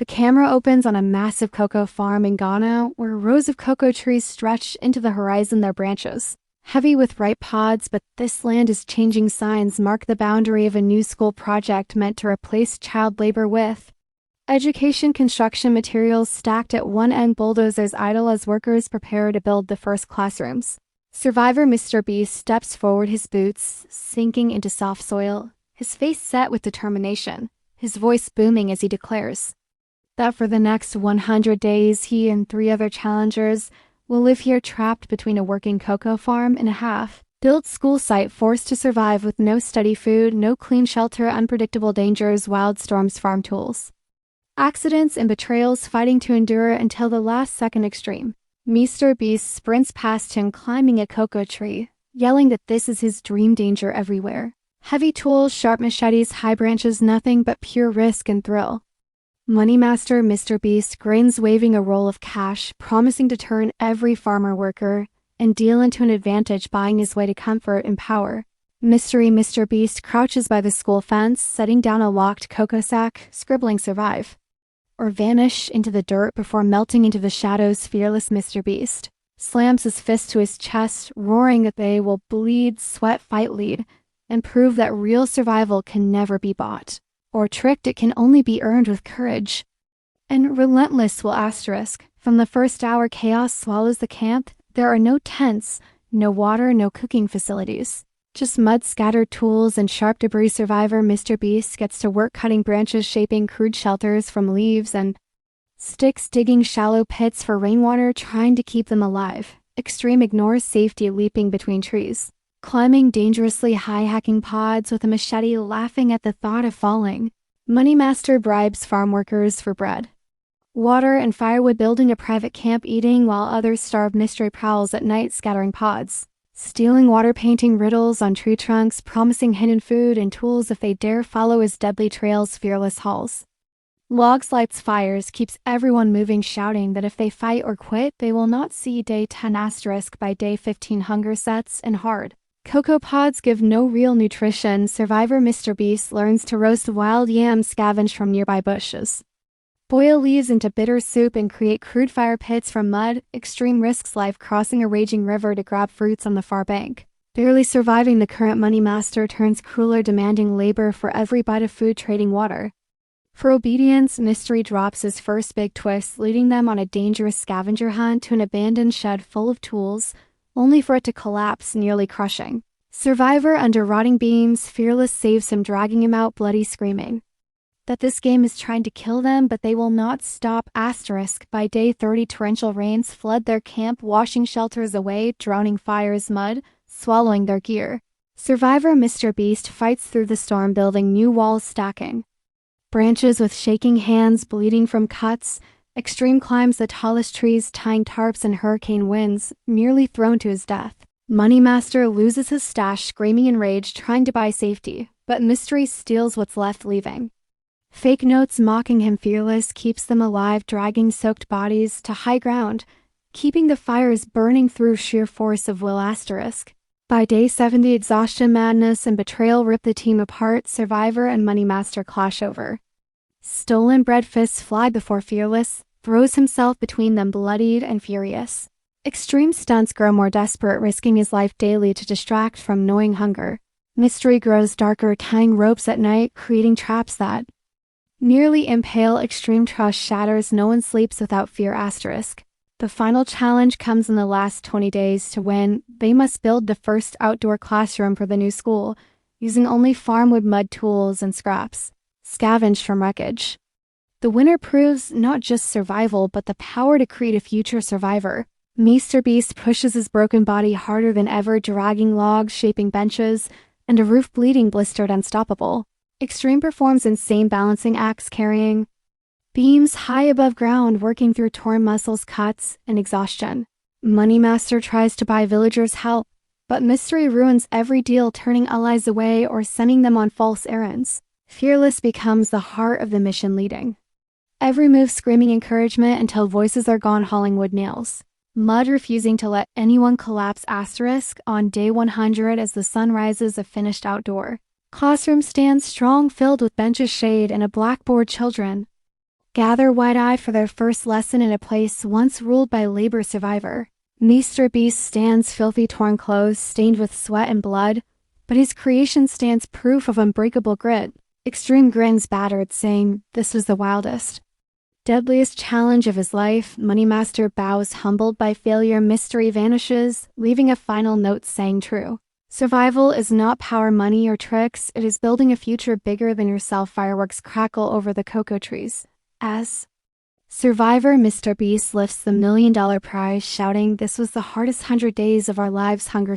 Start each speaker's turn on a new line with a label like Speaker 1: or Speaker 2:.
Speaker 1: The camera opens on a massive cocoa farm in Ghana where rows of cocoa trees stretch into the horizon their branches. Heavy with ripe pods, but this land is changing signs mark the boundary of a new school project meant to replace child labor with education construction materials stacked at one end, bulldozers idle as workers prepare to build the first classrooms. Survivor Mr. Beast steps forward, his boots sinking into soft soil, his face set with determination, his voice booming as he declares that for the next 100 days he and 3 other challengers will live here trapped between a working cocoa farm and a half-built school site, forced to survive with no steady food, no clean shelter, unpredictable dangers, wild storms, farm tools, accidents, and betrayals, fighting to endure until the last second extreme. Mr. Beast sprints past him, climbing a cocoa tree, yelling that this is his dream. Danger everywhere. Heavy tools, sharp machetes, high branches, nothing but pure risk and thrill. Moneymaster Mr. Beast grins, waving a roll of cash, promising to turn every farmer worker and deal into an advantage, buying his way to comfort and power. Mystery Mr. Beast crouches by the school fence, setting down a locked cocoa sack, scribbling survive or vanish into the dirt before melting into the shadows. Fearless Mr. Beast slams his fist to his chest, roaring that they will bleed, sweat, fight, lead, and prove that real survival can never be bought or tricked. It can only be earned with courage. And relentless will asterisk. From the first hour chaos swallows the camp, there are no tents, no water, no cooking facilities. Just mud, scattered tools, and sharp debris. Survivor Mr. Beast gets to work cutting branches, shaping crude shelters from leaves and sticks, digging shallow pits for rainwater, trying to keep them alive. Extreme ignores safety, leaping between trees, climbing dangerously high, hacking pods with a machete, laughing at the thought of falling. Moneymaster bribes farm workers for bread, water, and firewood, building a private camp, eating while others starve. Mystery prowls at night, scattering pods, stealing water, painting riddles on tree trunks, promising hidden food and tools if they dare follow his deadly trails. Fearless hauls logs, lights fires, keeps everyone moving, shouting that if they fight or quit, they will not see day 10 asterisk. By day 15 hunger sets and hard cocoa pods give no real nutrition. Survivor Mr. Beast learns to roast wild yams scavenged from nearby bushes, boil leaves into bitter soup, and create crude fire pits from mud. Extreme risks life, crossing a raging river to grab fruits on the far bank. Barely surviving, the current Moneymaster turns crueler, demanding labor for every bite of food, trading water for obedience. Mystery drops his first big twist, leading them on a dangerous scavenger hunt to an abandoned shed full of tools, only for it to collapse, nearly crushing Survivor under rotting beams. Fearless saves him, dragging him out, bloody, screaming that this game is trying to kill them, but they will not stop asterisk. By day 30 torrential rains flood their camp, washing shelters away, drowning fires, mud swallowing their gear. Survivor Mr. Beast fights through the storm, building new walls, stacking branches with shaking hands, bleeding from cuts. Extreme climbs the tallest trees, tying tarps in hurricane winds, nearly thrown to his death. Moneymaster loses his stash, screaming in rage, trying to buy safety, but Mystery steals what's left, leaving fake notes mocking him. Fearless keeps them alive, dragging soaked bodies to high ground, keeping the fires burning through sheer force of will asterisk. By day 70, exhaustion, madness, and betrayal rip the team apart. Survivor and Moneymaster clash over stolen bread. Fists fly before Fearless throws himself between them, bloodied and furious. Extreme stunts grow more desperate, risking his life daily to distract from gnawing hunger. Mystery grows darker, tying ropes at night, creating traps that nearly impale. Extreme trust shatters, no one sleeps without fear asterisk. The final challenge comes in the last 20 days. To win, they must build the first outdoor classroom for the new school, using only farmwood, mud, tools, and scraps scavenged from wreckage. The winner proves not just survival, but the power to create a future survivor. Mr. Beast pushes his broken body harder than ever, dragging logs, shaping benches, and a roof, bleeding, blistered, unstoppable. Extreme performs insane balancing acts, carrying beams high above ground, working through torn muscles, cuts, and exhaustion. Moneymaster tries to buy villagers' help, but Mystery ruins every deal, turning allies away or sending them on false errands. Fearless becomes the heart of the mission, leading every move, screaming encouragement until voices are gone, hauling wood nails. Mud refusing to let anyone collapse asterisk. On day 100, as the sun rises, a finished outdoor classroom stands strong, filled with benches, shade, and a blackboard. Children gather wide-eyed for their first lesson in a place once ruled by labor survivor. Mr. Beast stands filthy torn clothes stained with sweat and blood, but his creation stands proof of unbreakable grit. Extreme grins battered, saying, "This was the wildest." Deadliest challenge of his life, Moneymaster bows humbled by failure, mystery vanishes, leaving a final note saying true. Survival is not power, money, or tricks. It is building a future bigger than yourself. Fireworks crackle over the cocoa trees. As survivor, Mr. Beast lifts the $1 million prize, shouting, "This was the hardest 100 days of our lives." Hunger